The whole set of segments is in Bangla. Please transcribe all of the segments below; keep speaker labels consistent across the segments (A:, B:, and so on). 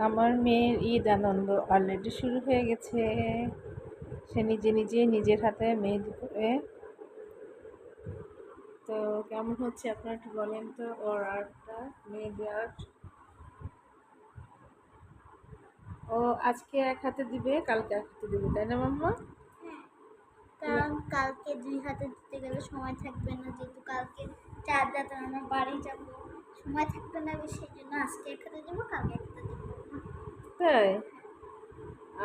A: আমার মেয়ের ঈদ আনন্দ অলরেডি শুরু হয়ে গেছে। সে নিজে নিজে নিজের হাতে মেহেদি করে। তো কেমন হচ্ছে আপনারা একটু বলেন তো ওর আর্টটা, মেহেদি আর্ট। ও আজকে এক হাতে দিবে, কালকে এক হাতে দিবে, তাই না মাম্মা?
B: হ্যাঁ, কারণ কালকে ২ হাতে দিতে গেলে সময় থাকবে না, যেহেতু কালকে ৪ রাতে আমরা বাড়ি যাব, সময় থাকবে না বেশি, সেজন্য আজকে এক হাতে দেবো, কালকে এক হাতে দেবো।
A: তাই?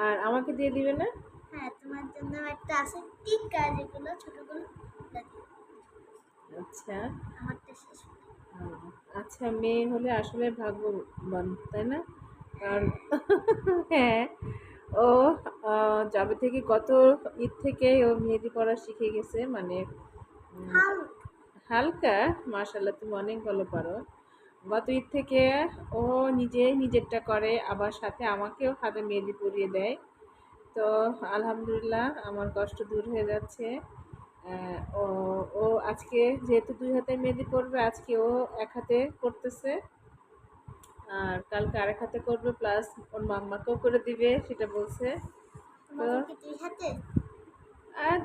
A: আর আমাকে দিয়ে দিবে না?
B: হ্যাঁ, তোমার জন্য একটা আছে টিক্কা, যেগুলো ছোটগুলো, ওগুলা দিয়ে
A: আচ্ছা।
B: আমারটা শেষ হলো।
A: আহ, আচ্ছা, মেয়ে হলে আসলে ভাগ্যবান, তাই না? কারণ হ্যাঁ, ও যবে থেকে গত ঈদ থেকে ও মেহেদি পড়া শিখে গেছে, মানে উম,
B: হালকা।
A: হালকা। মাশাল্লাহ, তুমি অনেক ভালো পারো। গত ঈদ থেকে ও নিজে নিজেরটা করে, আবার সাথে আমাকেও হাতে মেহেদি পরিয়ে দেয়। তো আলহামদুলিল্লাহ, আমার কষ্ট দূর হয়ে যাচ্ছে। ও ও আজকে যেহেতু ২ হাতে মেহেদি পরবে, আজকে ও এক হাতে করতেছে। আর কালকে আরেক হাতে করবে, প্লাস ওর মাম্মাকেও করে দিবে, সেটা বলছে। তো
B: তোমাদের কি ২ হাতে?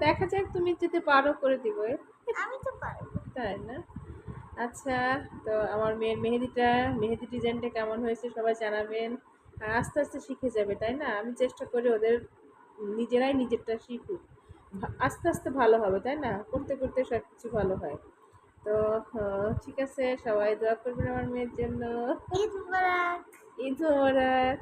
A: দেখা যাক, তুমি যদি পারো করে দিব।
B: আমি তো পারবো।
A: তাই না? আচ্ছা, তো আমার মেয়ের মেহেদি ডিজাইনটা কেমন হয়েছে সবাই জানাবেন। আর আস্তে আস্তে শিখে যাবে, তাই না? আমি চেষ্টা করি ওদের নিজেরাই নিজেরটা শিখুক। আস্তে আস্তে ভালো হবে, তাই না? করতে করতে সব কিছু ভালো হয়। তো ঠিক আছে, সবাই দোয়া করবেন আমার মেয়ের জন্য।
B: ঈদ মুবারক।
A: ঈদ মোবারক।